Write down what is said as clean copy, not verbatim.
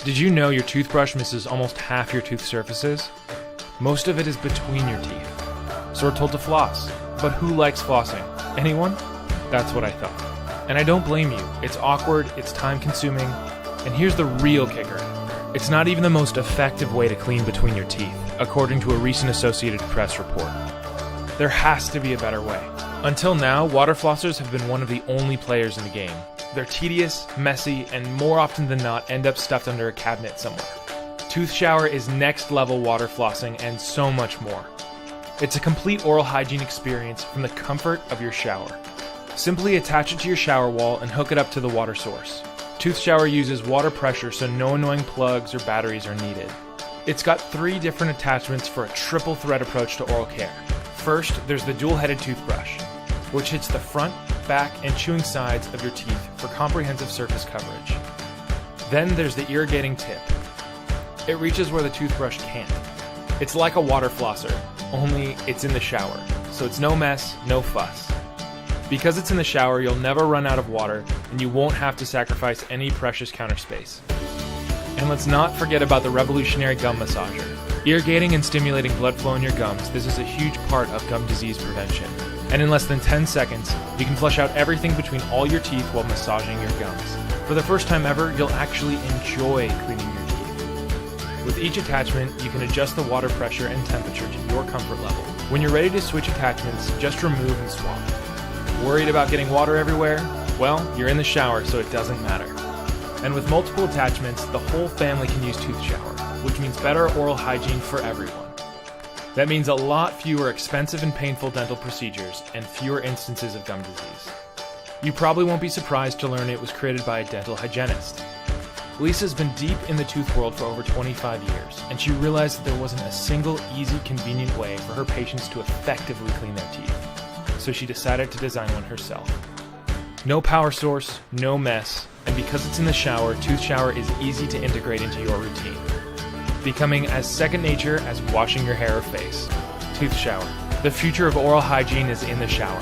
Did you know your toothbrush misses almost half your tooth surfaces? Most of it is between your teeth. So we're told to floss. But who likes flossing? Anyone? That's what I thought. And I don't blame you. It's awkward, it's time-consuming, and here's the real kicker. It's not even the most effective way to clean between your teeth, according to a recent Associated Press report. There has to be a better way. Until now, water flossers have been one of the only players in the game. They're tedious, messy, and more often than not end up stuffed under a cabinet somewhere. ToothShower is next-level water flossing and so much more. It's a complete oral hygiene experience from the comfort of your shower. Simply attach it to your shower wall and hook it up to the water source. ToothShower uses water pressure so no annoying plugs or batteries are needed. It's got 3 different attachments for a triple thread approach to oral care. First, there's the dual-headed toothbrush, which hits the front, back, and chewing sides of your teeth for comprehensive surface coverage. Then there's the irrigating tip. It reaches where the toothbrush can't. It's like a water flosser, only it's in the shower, so it's no mess, no fuss. Because it's in the shower, you'll never run out of water, and you won't have to sacrifice any precious counter space. And let's not forget about the revolutionary gum massager. Irrigating and stimulating blood flow in your gums, this is a huge part of gum disease prevention. And in less than 10 seconds, you can flush out everything between all your teeth while massaging your gums. For the first time ever, you'll actually enjoy cleaning your teeth. With each attachment, you can adjust the water pressure and temperature to your comfort level. When you're ready to switch attachments, just remove and swap. Worried about getting water everywhere? Well, you're in the shower, so it doesn't matter. And with multiple attachments, the whole family can use ToothShower, which means better oral hygiene for everyone. That means a lot fewer expensive and painful dental procedures and fewer instances of gum disease. You probably won't be surprised to learn it was created by a dental hygienist. Lisa's been deep in the tooth world for over 25 years, and she realized that there wasn't a single, easy, convenient way for her patients to effectively clean their teeth. So she decided to design one herself. No power source, no mess, and because it's in the shower, ToothShower is easy to integrate into your routine, becoming as second nature as washing your hair or face. ToothShower. The future of oral hygiene is in the shower.